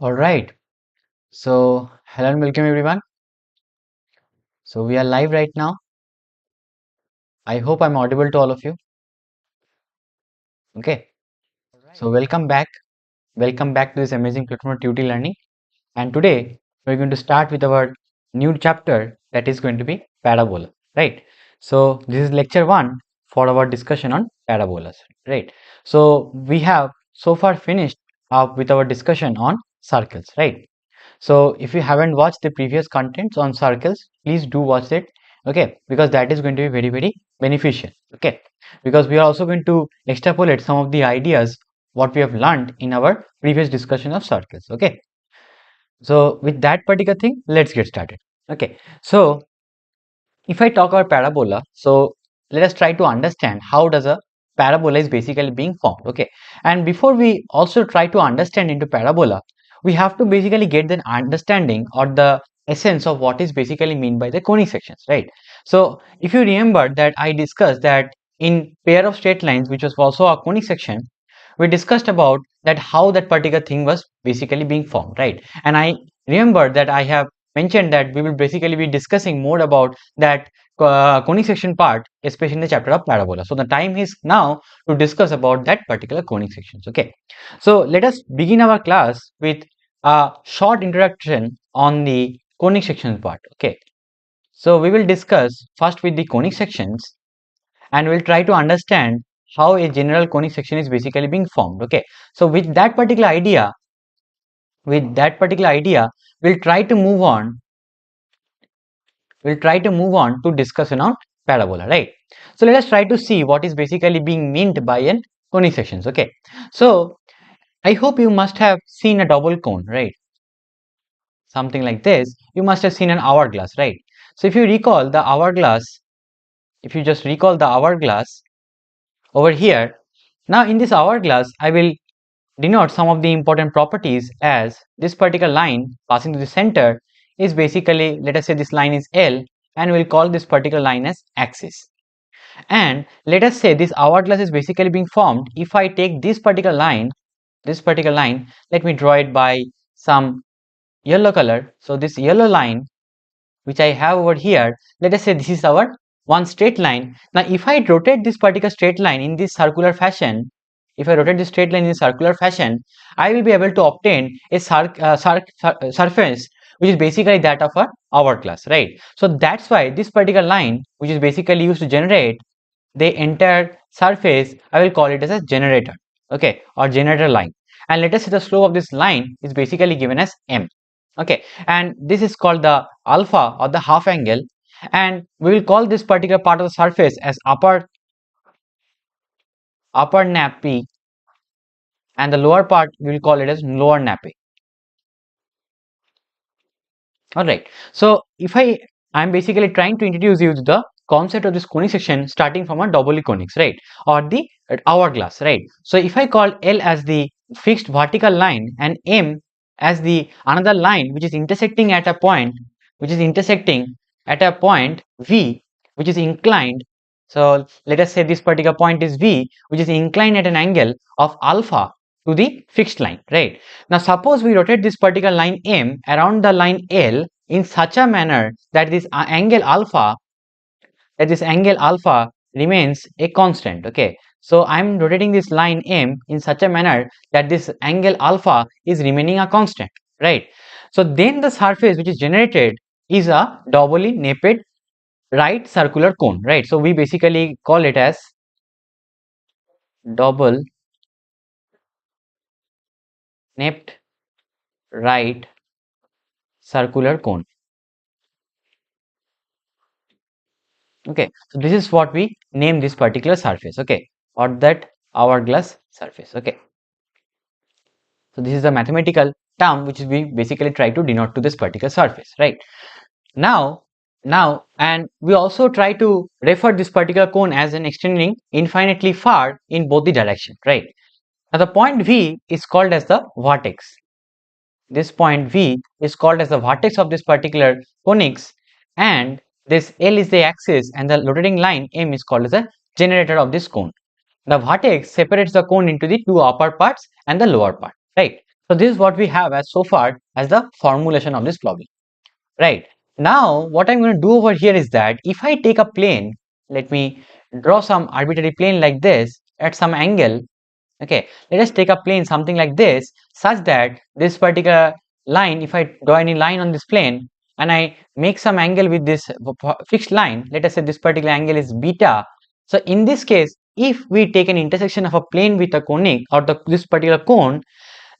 All right. So, hello and welcome everyone. So, we are live right now. I hope I'm audible to all of you. Okay. So, welcome back. Welcome back to this amazing platform of Tutee Learning. And today we're going to start with our new chapter that is going to be Parabola. Right. So, this is lecture 1 for our discussion on parabolas. Right. So, we have so far finished up with our discussion on circles. Right. So if you haven't watched the previous contents on circles, please do watch it. Okay, because that is going to be very beneficial. Okay, because we are also going to extrapolate some of the ideas what we have learned in our previous discussion of circles. Okay, so with that particular thing, let's get started. Okay, so if I talk about parabola, so let us try to understand how does a parabola is basically being formed. Okay, and before we also try to understand into parabola, we have to basically get the understanding or the essence of what is basically mean by the conic sections, right? So if you remember that I discussed that in pair of straight lines, which was also a conic section, we discussed about that how that particular thing was basically being formed, right? And I remember that I have mentioned that we will basically be discussing more about that conic section part, especially in the chapter of parabola. So the time is now to discuss about that particular conic sections. Okay, so let us begin our class with a short introduction on the conic sections part. Okay, so we will discuss first with the conic sections and we'll try to understand how a general conic section is basically being formed. Okay, so with that particular idea, we'll try to move on to discussion on parabola, right? So let us try to see what is basically being meant by an conic sections. Okay, so I hope you must have seen a double cone, right? Something like this. You must have seen an hourglass, right? So if you recall the hourglass, if you just recall the hourglass over here, now in this hourglass I will denote some of the important properties as this particular line passing to the center is basically, let us say this line is L, and we'll call this particular line as axis. And let us say this hourglass is basically being formed if I take this particular line, let me draw it by some yellow color. So this yellow line which I have over here, let us say this is our one straight line. Now if I rotate this particular straight line in this circular fashion, I will be able to obtain a surface which is basically that of a hourglass, right? So that's why this particular line which is basically used to generate the entire surface, I will call it as a generator, okay, or generator line. And let us say the slope of this line is basically given as m. Okay, and this is called the alpha or the half angle, and we will call this particular part of the surface as upper nappy, and the lower part we will call it as lower nappy. All right, so if I'm basically trying to introduce you to the concept of this conic section starting from a double conics, right, or the hourglass, right? So if I call L as the fixed vertical line and M as the another line which is intersecting at a point V, which is inclined. So let us say this particular point is V, which is inclined at an angle of alpha to the fixed line, right? Now suppose we rotate this particular line M around the line L in such a manner that this angle alpha remains a constant. Okay, so I'm rotating this line M in such a manner that this angle alpha is remaining a constant, right? So then the surface which is generated is a doubly napped right circular cone, right? So we basically call it as double napped right circular cone. Okay, so this is what we name this particular surface, okay, or that hourglass surface. Okay, so this is a mathematical term which we basically try to denote to this particular surface, right? Now, and we also try to refer this particular cone as an extending infinitely far in both the direction, right? Now the point V is called as the vertex. This point V is called as the vertex of this particular conics, and this L is the axis, and the rotating line M is called as the generator of this cone. The vertex separates the cone into the two upper parts and the lower part, right? So this is what we have as so far as the formulation of this problem, right? Now what I'm going to do over here is that if I take a plane, let me draw some arbitrary plane like this at some angle. Okay, let us take a plane something like this, such that this particular line, if I draw any line on this plane and I make some angle with this fixed line, let us say this particular angle is beta. So in this case, if we take an intersection of a plane with a conic or this particular cone,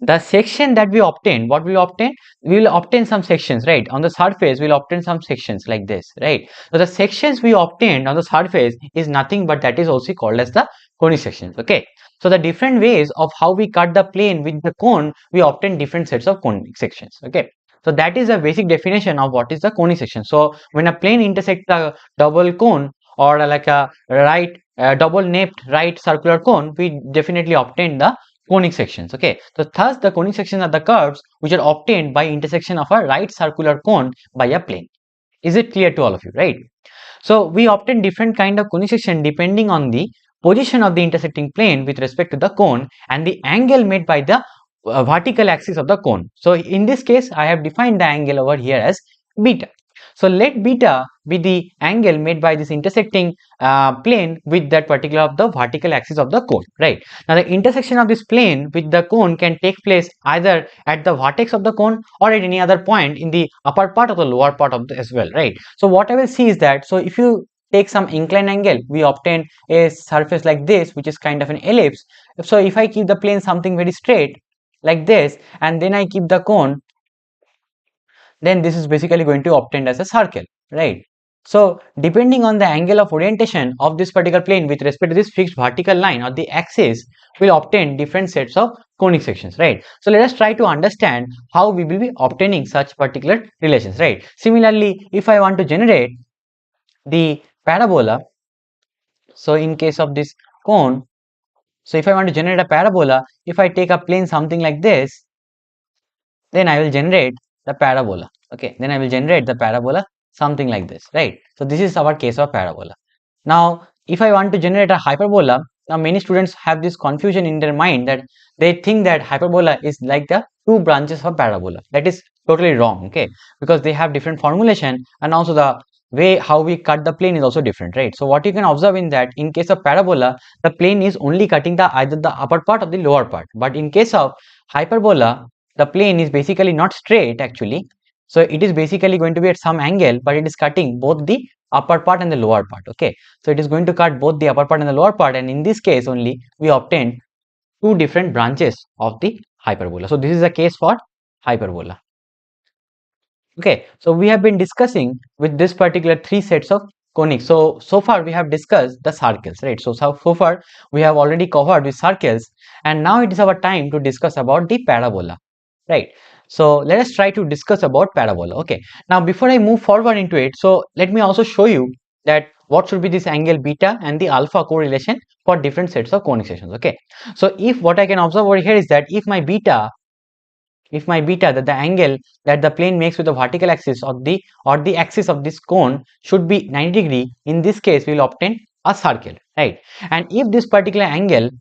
the section that we obtain, what we obtain, we will obtain some sections, right? On the surface we'll obtain some sections like this, right? So the sections we obtained on the surface is nothing but that is also called as the conic sections. Okay, so the different ways of how we cut the plane with the cone, we obtain different sets of conic sections. Okay, so that is a basic definition of what is the conic section. So when a plane intersects a double cone or like a right double napped right circular cone, we definitely obtain the conic sections. Okay, so thus the conic sections are the curves which are obtained by intersection of a right circular cone by a plane. Is it clear to all of you, right? So we obtain different kind of conic section depending on the position of the intersecting plane with respect to the cone and the angle made by the vertical axis of the cone. So in this case I have defined the angle over here as beta. So let beta be the angle made by this intersecting plane with that particular of the vertical axis of the cone, right? Now the intersection of this plane with the cone can take place either at the vertex of the cone or at any other point in the upper part or the lower part of the as well, right? So what I will see is that, so if you take some inclined angle, we obtain a surface like this which is kind of an ellipse. So if I keep the plane something very straight like this and then I keep the cone, then this is basically going to obtain as a circle, right? So depending on the angle of orientation of this particular plane with respect to this fixed vertical line or the axis, will obtain different sets of conic sections, right? So let us try to understand how we will be obtaining such particular relations, right? Similarly, if I want to generate the parabola, so in case of this cone, so if I want to generate a parabola, if I take a plane something like this, then I will generate the parabola. Okay, then I will generate the parabola something like this, right? So this is our case of parabola. Now if I want to generate a hyperbola, now many students have this confusion in their mind that they think that hyperbola is like the two branches of parabola. That is totally wrong, okay, because they have different formulation and also the way how we cut the plane is also different, right? So what you can observe in that, in case of parabola, the plane is only cutting the either the upper part or the lower part, but in case of hyperbola, the plane is basically not straight actually. So it is basically going to be at some angle, but it is cutting both the upper part and the lower part. Okay, so it is going to cut both the upper part and the lower part, and in this case only we obtain two different branches of the hyperbola. So this is a case for hyperbola. Okay, so we have been discussing with this particular three sets of conics. So far we have discussed the circles, right? So far we have already covered the circles, and now it is our time to discuss about the parabola, right? So let us try to discuss about parabola. Okay, now before I move forward into it, so let me also show you that what should be this angle beta and the alpha correlation for different sets of conic sections. Okay, so if what I can observe over here is that if my beta, that the angle that the plane makes with the vertical axis of the axis of this cone should be 90 degree, in this case we will obtain a circle, right? And if this particular angle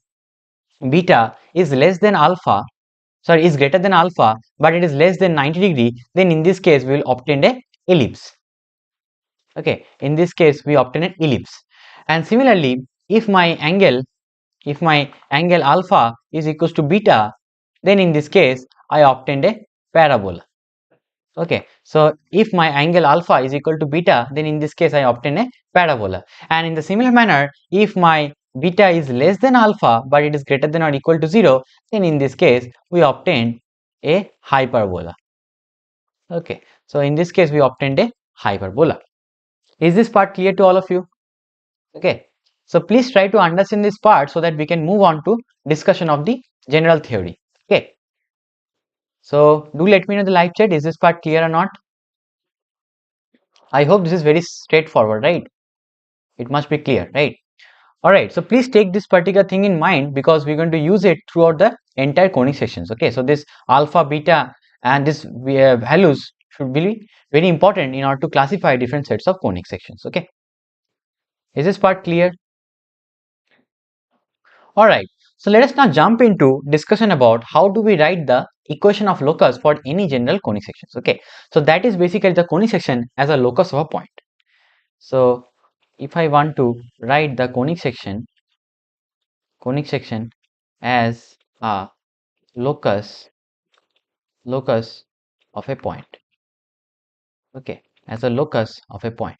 beta is less than alpha, sorry, is greater than alpha but it is less than 90 degree, then in this case we will obtain a ellipse. Okay, in this case we obtain an ellipse. And similarly, if my angle alpha is equals to beta, then in this case I obtained a parabola. Okay, so if my angle alpha is equal to beta, then in this case I obtain a parabola. And in the similar manner, if my beta is less than alpha but it is greater than or equal to 0, then in this case we obtain a hyperbola. Okay, so in this case we obtained a hyperbola. Is this part clear to all of you? Okay, so please try to understand this part so that we can move on to discussion of the general theory. Okay, so do let me know the live chat, is this part clear or not? I hope this is very straightforward, right? It must be clear, right? All right, so please take this particular thing in mind because we're going to use it throughout the entire conic sections. Okay, so this alpha, beta and this values should be very important in order to classify different sets of conic sections. Okay, is this part clear? All right, So let us now jump into discussion about how do we write the equation of locus for any general conic sections. Okay, so that is basically the conic section as a locus of a point. So if I want to write the conic section as a locus of a point. Okay, as a locus of a point.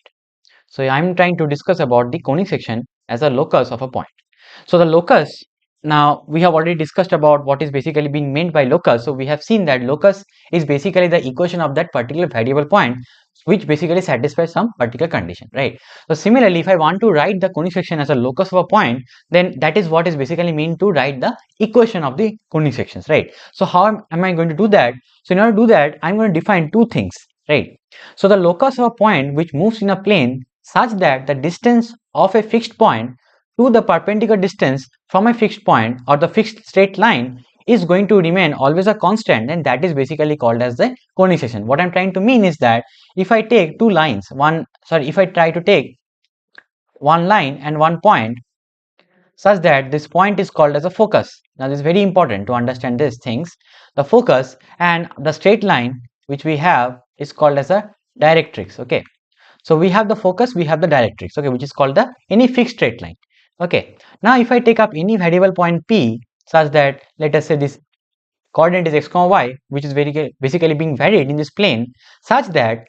So I'm trying to discuss about the conic section as a locus of a point. So the locus, now we have already discussed about what is basically being meant by locus. So we have seen that locus is basically the equation of that particular variable point which basically satisfies some particular condition, right? So similarly, if I want to write the conic section as a locus of a point, then that is what is basically meant to write the equation of the conic sections, right? So how am I going to do that? So in order to do that, I'm going to define two things, right? So the locus of a point which moves in a plane such that the distance of a fixed point to the perpendicular distance from a fixed point or the fixed straight line is going to remain always a constant, and that is basically called as the conic section. What I'm trying to mean is that if I take two lines, if I try to take one line and one point such that this point is called as a focus. Now this is very important to understand these things. The focus and the straight line which we have is called as a directrix. Okay, so we have the focus, we have the directrix, okay, which is called the any fixed straight line. Okay, now if I take up any variable point P such that let us say this coordinate is x, y, which is basically being varied in this plane such that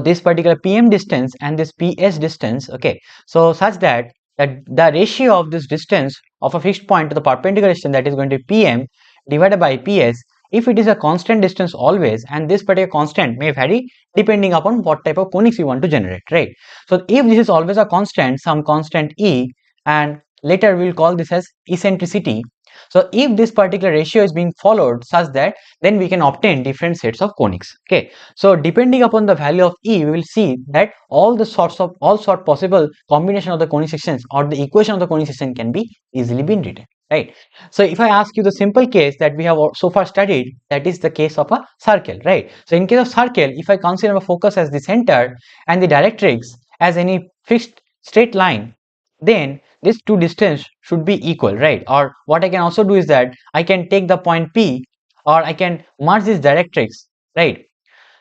this particular PM distance and this PS distance, okay, so such that the ratio of this distance of a fixed point to the perpendicular distance, that is going to be PM divided by PS, if it is a constant distance always, and this particular constant may vary depending upon what type of conics you want to generate, right? So if this is always a constant, some constant E, and later we will call this as eccentricity. So if this particular ratio is being followed such that, then we can obtain different sets of conics. Okay, so depending upon the value of E, we will see that all sort possible combination of the conic sections or the equation of the conic section can be easily been written, right? So if I ask you the simple case that we have so far studied, that is the case of a circle, right? So in case of circle, if I consider a focus as the center and the directrix as any fixed straight line, then these two distance should be equal, right? Or what I can also do is that I can take the point P, or I can merge this directrix, right?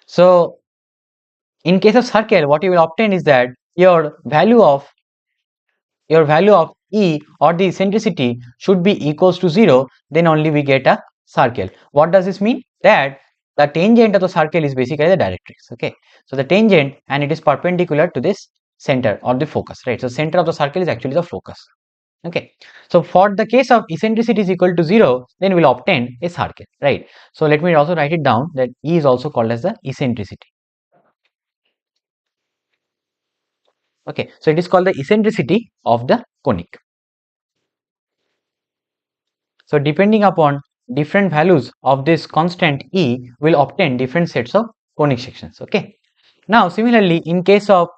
So in case of circle, what you will obtain is that your value of E or the eccentricity should be equals to 0, then only we get a circle. What does this mean? That the tangent of the circle is basically the directrix. Okay, so the tangent, and it is perpendicular to this center or the focus, right? So center of the circle is actually the focus. Okay, so for the case of eccentricity is equal to 0, then we'll obtain a circle, right? So let me also write it down that E is also called as the eccentricity. Okay, so it is called the eccentricity of the conic. So depending upon different values of this constant E, will obtain different sets of conic sections. Okay, now similarly in case of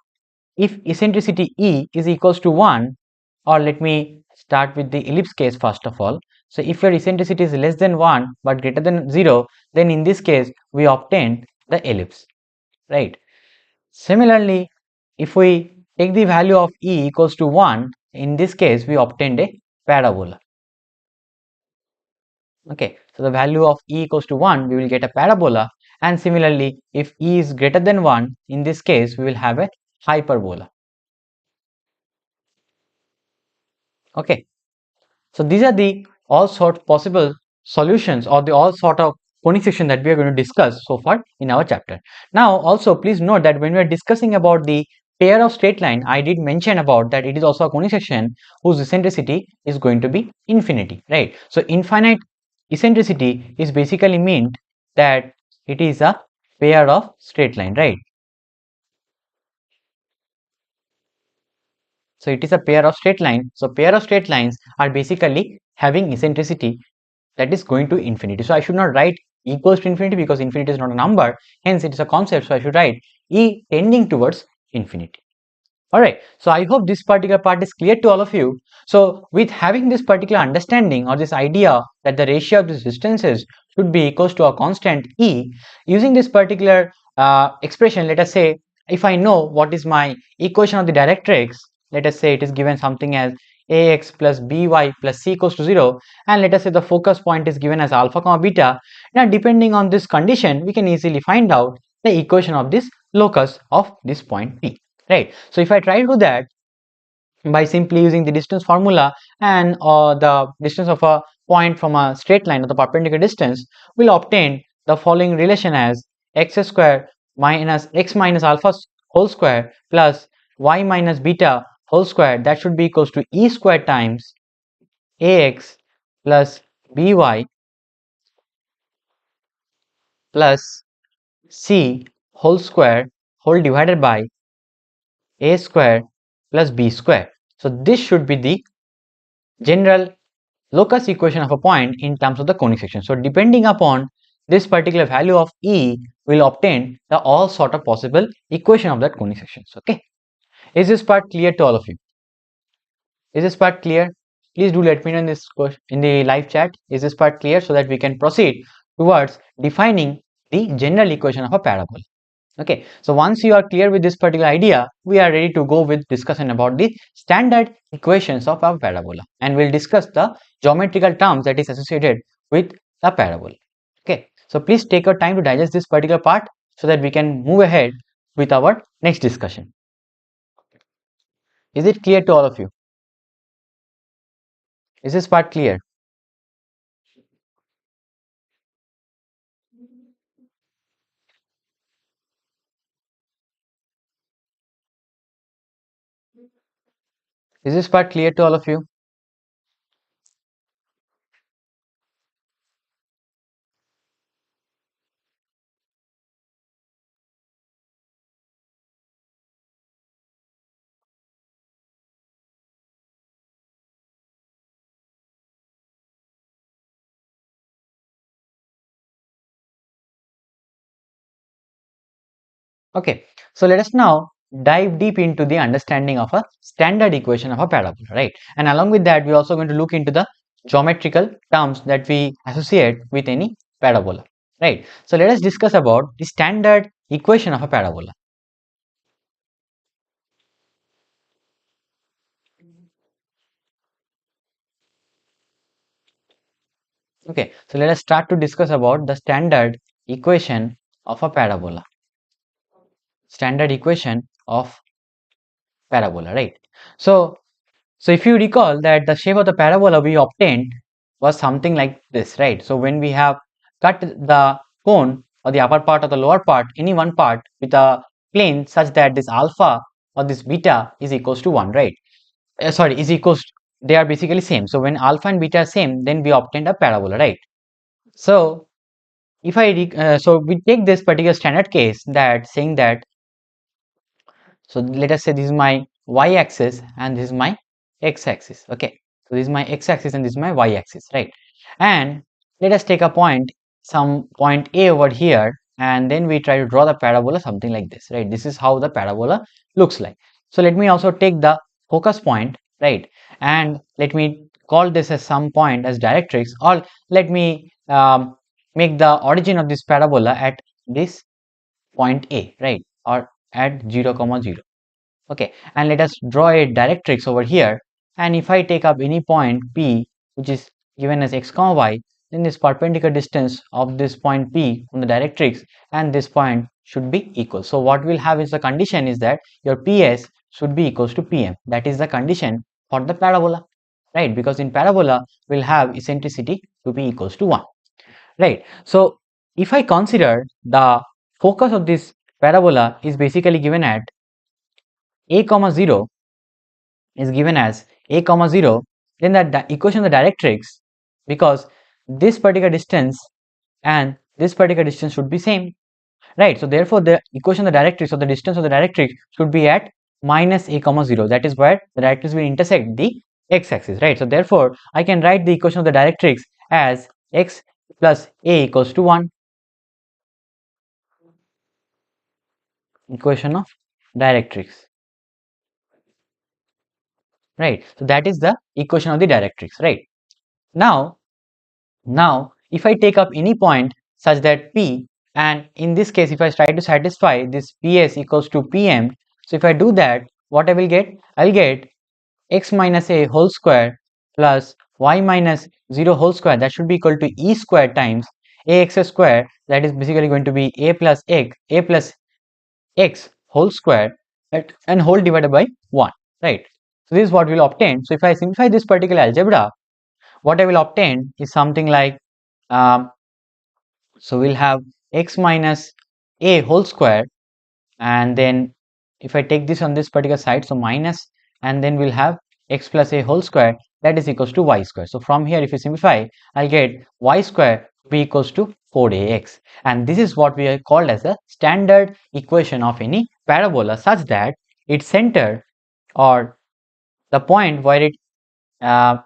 if eccentricity E is equals to 1, or let me start with the ellipse case first of all. So if your eccentricity is less than 1 but greater than 0, then in this case we obtain the ellipse, right? Similarly, if we take the value of E equals to 1, in this case we obtained a parabola. Okay, so the value of E equals to 1, we will get a parabola, and similarly if E is greater than 1, in this case we will have a hyperbola. Okay, so these are the all sort possible solutions or the all sort of conic section that we are going to discuss so far in our chapter. Now also please note that when we are discussing about the pair of straight line, I did mention about that it is also a conic section whose eccentricity is going to be infinity, right? So infinite eccentricity is basically meant that it is a pair of straight line, right? So it is a pair of straight line. So pair of straight lines are basically having eccentricity that is going to infinity. So I should not write equals to infinity because infinity is not a number, hence it is a concept. So I should write E tending towards infinity. Alright, so I hope this particular part is clear to all of you. So with having this particular understanding or this idea that the ratio of these distances should be equals to a constant E, using this particular expression, let us say if I know what is my equation of the directrix, let us say it is given something as ax plus by plus c equals to 0, and let us say the focus point is given as alpha comma beta. Now depending on this condition, we can easily find out the equation of this locus of this point P, right? So if I try to do that by simply using the distance formula and the distance of a point from a straight line or the perpendicular distance, we'll obtain the following relation as x square minus x minus alpha whole square plus y minus beta whole square, that should be equals to e square times ax plus by plus c whole square whole divided by a square plus b square. So this should be the general locus equation of a point in terms of the conic section. So depending upon this particular value of E, will obtain the all sort of possible equation of that conic sections. Okay, is this part clear to all of you? Is this part clear? Please do let me know in this question in the live chat. Is this part clear, so that we can proceed towards defining the general equation of a parabola? Okay, so once you are clear with this particular idea, we are ready to go with discussion about the standard equations of our parabola, and we'll discuss the geometrical terms that is associated with the parabola. Okay, so please take your time to digest this particular part so that we can move ahead with our next discussion. Is it clear to all of you? Is this part clear? Is this part clear to all of you? Okay, so let us now dive deep into the understanding of a standard equation of a parabola, right? And along with that, we're also going to look into the geometrical terms that we associate with any parabola, right? So let us discuss about the standard equation of a parabola. Okay, so let us start to discuss about the standard equation of a parabola. Standard equation of parabola, right? So if you recall that the shape of the parabola we obtained was something like this, right? So when we have cut the cone or the upper part or the lower part, any one part with a plane such that this alpha or this beta is equals to 1, right? Sorry, is equals to, they are basically same. So when alpha and beta are same, then we obtained a parabola, right? So if so we take this particular standard case that saying that, so let us say this is my y-axis and this is my x-axis. Okay, so this is my x-axis and this is my y-axis, right? And let us take a point, some point A over here, and then we try to draw the parabola something like this, right? This is how the parabola looks like. So let me also take the focus point, right? And let me call this as some point as directrix, or let me make the origin of this parabola at this point A, right? Or at 0 comma 0. Okay, and let us draw a directrix over here, and if I take up any point P which is given as x comma y, then this perpendicular distance of this point P from the directrix and this point should be equal. So what we'll have is the condition is that your PS should be equals to PM. That is the condition for the parabola, right? Because in parabola we'll have eccentricity to be equals to 1, right? So if I consider the focus of this parabola is basically given at a comma 0 is given as a comma 0, then the equation of the directrix, because this particular distance and this particular distance should be same, right? So therefore the equation of the directrix or the distance of the directrix should be at minus a comma 0. That is where the directrix will intersect the x-axis, right? So therefore I can write the equation of the directrix as x plus a equals to 1. Equation of directrix, right? So that is the equation of the directrix, right? Now if I take up any point such that P, and in this case if I try to satisfy this PS equals to PM, so if I do that, what I will get? I'll get x minus a whole square plus y minus 0 whole square, that should be equal to e square times ax square, that is basically going to be a plus x whole square and whole divided by 1, right? So this is what we'll obtain. So if I simplify this particular algebra, what I will obtain is something like so we'll have x minus a whole square, and then if I take this on this particular side, so minus, and then we'll have x plus a whole square, that is equals to y square. So from here, if you simplify, I'll get y square be equals to 4ax, and this is what we are called as a standard equation of any parabola, such that its center, or the point where it uh,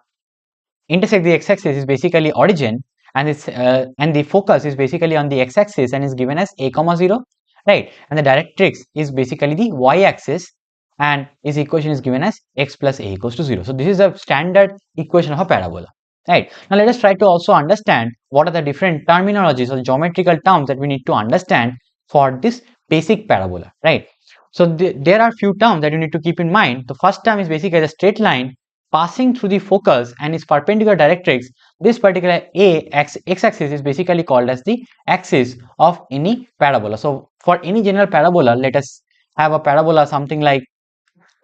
intersect the x-axis, is basically origin, and its and the focus is basically on the x-axis and is given as a comma 0, right? And the directrix is basically the y-axis, and its equation is given as x plus a equals to 0. So this is a standard equation of a parabola, right? Now let us try to also understand what are the different terminologies or geometrical terms that we need to understand for this basic parabola, right? So there are few terms that you need to keep in mind. The first term is basically the straight line passing through the focus and its perpendicular directrix. This particular x-axis is basically called as the axis of any parabola. So for any general parabola, let us have a parabola something like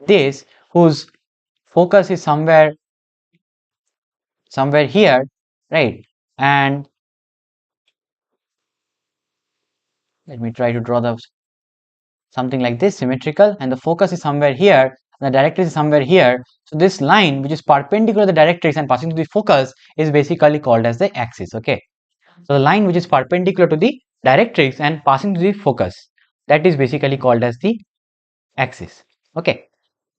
this, whose focus is somewhere here, right? And let me try to draw the something like this, symmetrical, and the focus is somewhere here, and the directrix is somewhere here. So this line, which is perpendicular to the directrix and passing to the focus, is basically called as the axis. Okay, so the line which is perpendicular to the directrix and passing to the focus, that is basically called as the axis. Okay,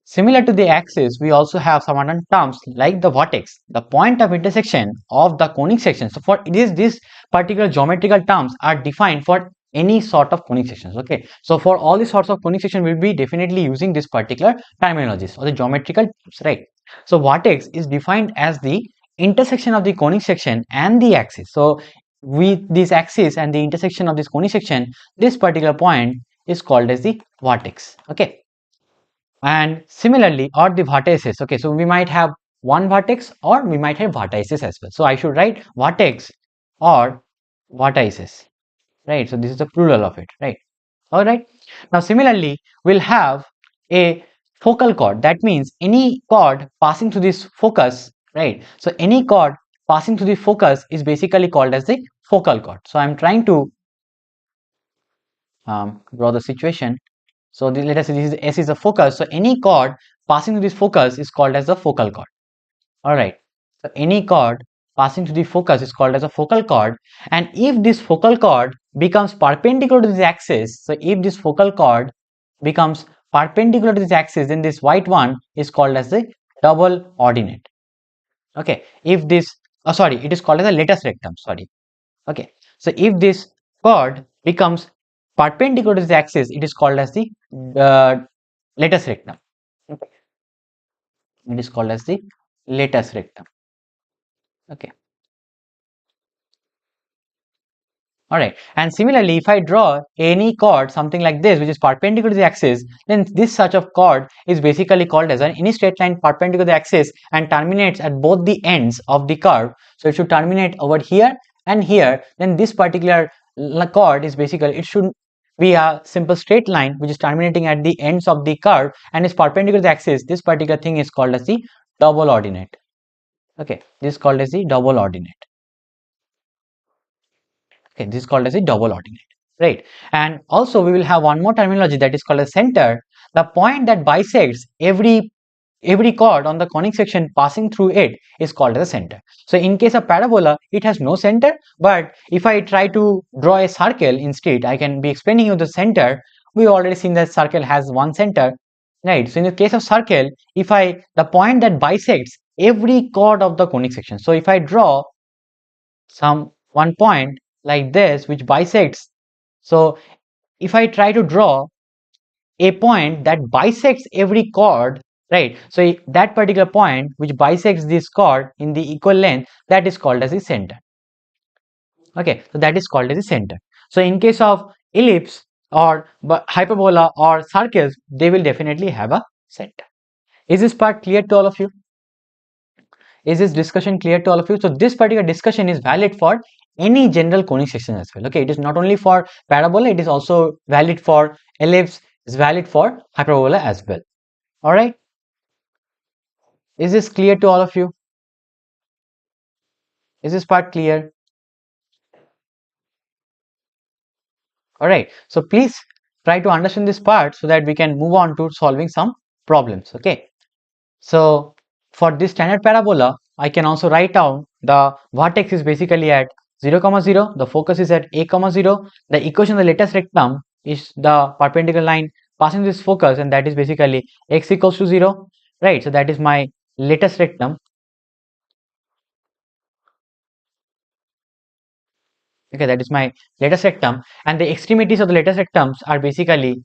similar to the axis, we also have some other terms like the vertex, the point of intersection of the conic section. So for this particular geometrical terms are defined for any sort of conic sections. Okay, so for all these sorts of conic section, we'll be definitely using this particular terminologies or the geometrical terms, right? So vertex is defined as the intersection of the conic section and the axis. So with this axis and the intersection of this conic section, this particular point is called as the vertex. Okay, and similarly, or the vertices. Okay, so we might have one vertex or we might have vertices as well. So I should write vertex or vertices, right? So this is the plural of it, right? All right. Now similarly, we'll have a focal chord. That means any chord passing through this focus, right? So any chord passing through the focus is basically called as the focal chord. So I'm trying to draw the situation. So let us say this is S is the focus. So any chord passing through this focus is called as the focal chord. All right. So any chord passing through the focus is called as a focal chord. And if this focal chord becomes perpendicular to this axis, so if this focal chord becomes perpendicular to this axis, then this white one is called as the double ordinate. Okay. If this, it is called as a latus rectum. Sorry. Okay. So if this chord becomes perpendicular to this axis, it is called as the latus rectum. Okay. It is called as the latus rectum. Okay. All right. And similarly, if I draw any chord something like this, which is perpendicular to the axis, then this such of chord is basically called as any straight line perpendicular to the axis and terminates at both the ends of the curve. So it should terminate over here and here. Then this particular chord is basically, it should be a simple straight line which is terminating at the ends of the curve and is perpendicular to the axis. This particular thing is called as the double ordinate. Okay, this is called as the double ordinate. Okay, this is called as a double ordinate, right? And also we will have one more terminology that is called a center, the point that bisects every chord on the conic section passing through it is called as a center. So in case of parabola, it has no center, but if I try to draw a circle instead, I can be explaining you the center. We already seen that circle has one center, right? So in the case of circle, if the point that bisects every chord of the conic section, so if I draw one point like this which bisects, so if I try to draw a point that bisects every chord, right? So that particular point which bisects this chord in the equal length, that is called as the center. Okay, so that is called as the center. So in case of ellipse or hyperbola or circles, they will definitely have a center. Is this part clear to all of you? Is this discussion clear to all of you? So this particular discussion is valid for any general conic section as well. Okay, it is not only for parabola, it is also valid for ellipse, is valid for hyperbola as well. All right. Is this clear to all of you? Is this part clear? All right. So please try to understand this part so that we can move on to solving some problems. Okay. So for this standard parabola, I can also write down the vertex is basically at 0, 0, the focus is at a, 0, the equation of the latest rectum is the perpendicular line passing this focus, and that is basically x equals to 0, right? So that is my latest rectum. Okay, that is my latest rectum, and the extremities of the latest rectums are basically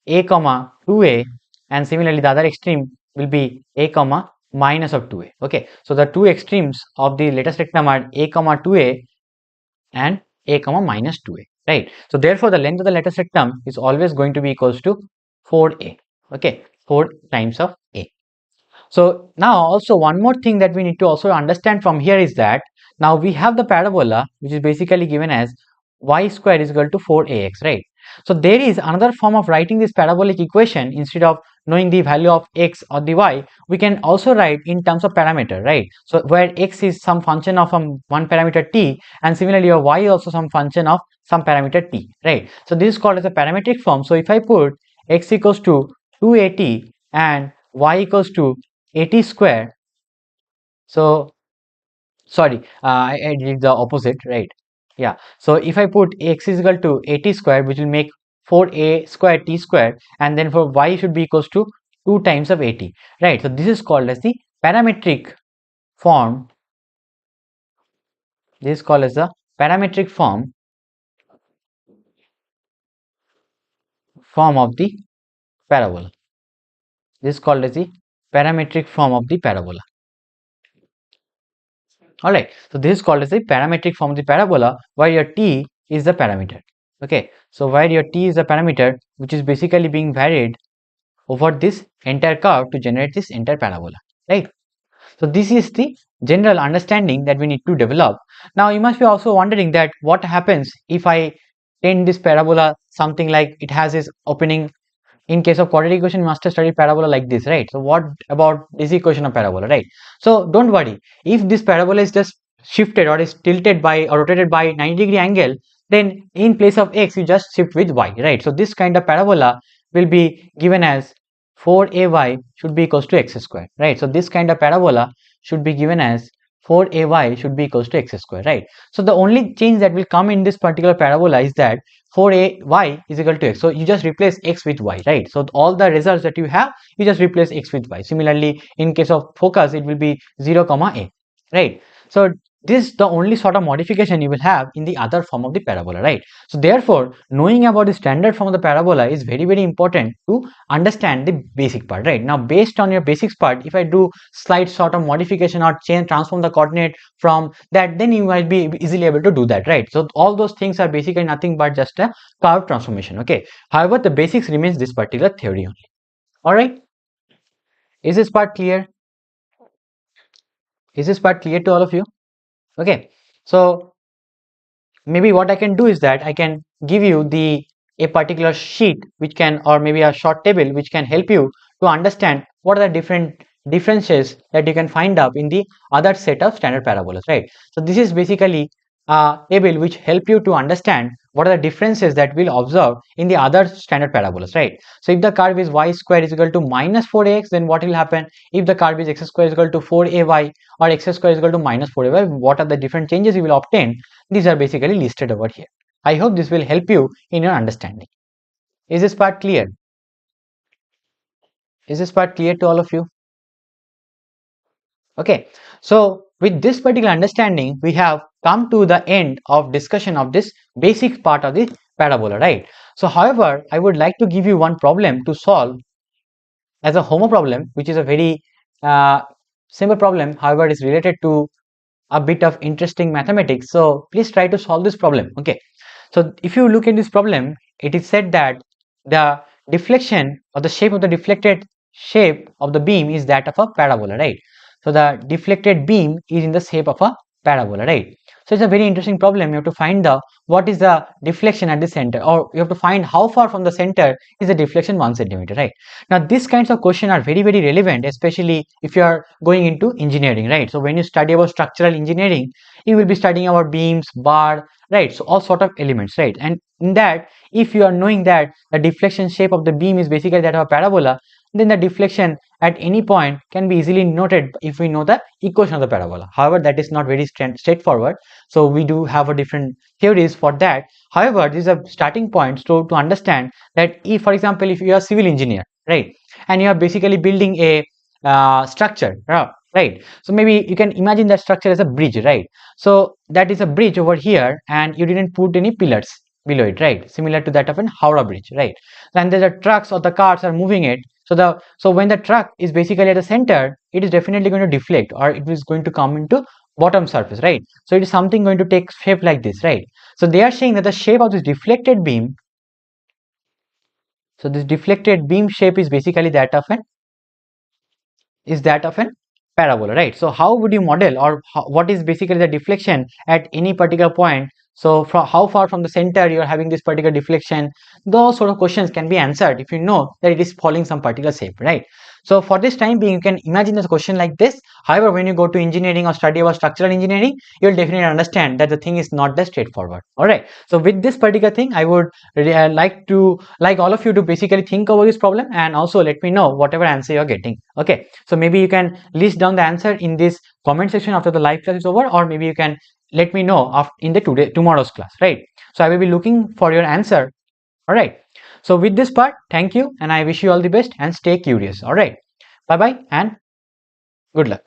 a comma 2a, and similarly the other extreme will be a comma minus of 2a. Okay, so the two extremes of the latest rectum are a comma 2a and a comma minus 2a, right? So therefore the length of the latest rectum is always going to be equals to 4a. Okay, 4 times of a. So now also one more thing that we need to also understand from here is that now we have the parabola which is basically given as y square is equal to 4ax, right? So there is another form of writing this parabolic equation. Instead of knowing the value of x or the y, we can also write in terms of parameter, right? So where x is some function of one parameter t, and similarly your y is also some function of some parameter t, right? So this is called as a parametric form. So if I put x equals to 2at and y equals to at square, so sorry, I did the opposite, right? Yeah, so if I put x is equal to at square, which will make 4a square t square, and then for y should be equals to 2 times of at, right? So this is called as the parametric form. This is called as the parametric form of the parabola. This is called as the parametric form of the parabola. All right, so this is called as the parametric form of the parabola, where your t is the parameter. Okay, so where your t is the parameter, which is basically being varied over this entire curve to generate this entire parabola, right? So this is the general understanding that we need to develop. Now you must be also wondering that what happens if I tend this parabola something like it has this opening. In case of quadratic equation, you must have studied parabola like this, right? So what about this equation of parabola, right? So don't worry, if this parabola is just shifted or is tilted by or rotated by 90-degree angle, then in place of x you just shift with y, right? So this kind of parabola will be given as 4ay should be equals to x square, right? So this kind of parabola should be given as 4ay should be equals to x square, right? So the only change that will come in this particular parabola is that 4ay is equal to x. So you just replace x with y, right? So all the results that you have, you just replace x with y. Similarly, in case of focus, it will be 0 comma a, right? So this is the only sort of modification you will have in the other form of the parabola, right? So therefore, knowing about the standard form of the parabola is very, very important to understand the basic part, right? Now, based on your basics part, if I do slight sort of modification or change, transform the coordinate from that, then you might be easily able to do that, right? So all those things are basically nothing but just a curve transformation, okay? However, the basics remains this particular theory only. All right? Is this part clear? Is this part clear to all of you? Okay, so maybe what I can do is that I can give you a particular sheet which can, or maybe a short table which can help you to understand what are the different differences that you can find up in the other set of standard parabolas, right? So this is basically a table which help you to understand what are the differences that we'll observe in the other standard parabolas, right? So if the curve is y square is equal to minus 4ax, then what will happen? If the curve is x square is equal to 4ay or x square is equal to minus 4ay, what are the different changes you will obtain? These are basically listed over here. I hope this will help you in your understanding. Is this part clear? Is this part clear to all of you? Okay, so with this particular understanding, we have come to the end of discussion of this basic part of the parabola, right? So however, I would like to give you one problem to solve as a homo problem, which is a very simple problem. However, it is related to a bit of interesting mathematics. So please try to solve this problem. Okay, so if you look at this problem, it is said that the deflection or the shape of the deflected shape of the beam is that of a parabola, right? So the deflected beam is in the shape of a parabola, right? So it's a very interesting problem. You have to find the what is the deflection at the center, or you have to find how far from the center is the deflection 1 centimeter, right? Now these kinds of questions are very, very relevant, especially if you are going into engineering, right? So when you study about structural engineering, you will be studying about beams, bar, right? So all sort of elements, right? And in that, if you are knowing that the deflection shape of the beam is basically that of a parabola, then the deflection at any point can be easily noted if we know the equation of the parabola. However, that is not very straightforward. So we do have a different theories for that. However, these are starting points to understand that if, for example, if you are a civil engineer, right, and you are basically building a structure, right? So maybe you can imagine that structure as a bridge, right? So that is a bridge over here, and you didn't put any pillars below it, right? Similar to that of an Howrah bridge, right? And the trucks or the cars are moving it. So when the truck is basically at the center, it is definitely going to deflect, or it is going to come into bottom surface, right? So it is something going to take shape like this, right? So they are saying that the shape of this deflected beam, so this deflected beam shape is basically that of an parabola, right? So how would you model, or what is basically the deflection at any particular point? So from how far from the center you are having this particular deflection? Those sort of questions can be answered if you know that it is following some particular shape, right? So for this time being, you can imagine this question like this. However, when you go to engineering or study about structural engineering, you will definitely understand that the thing is not that straightforward. All right. So with this particular thing, I would like all of you to basically think over this problem, and also let me know whatever answer you are getting. Okay. So maybe you can list down the answer in this comment section after the live class is over, or maybe you can let me know in the tomorrow's class, right? So I will be looking for your answer. All right. So with this part, thank you, and I wish you all the best and stay curious. All right. Bye bye and good luck.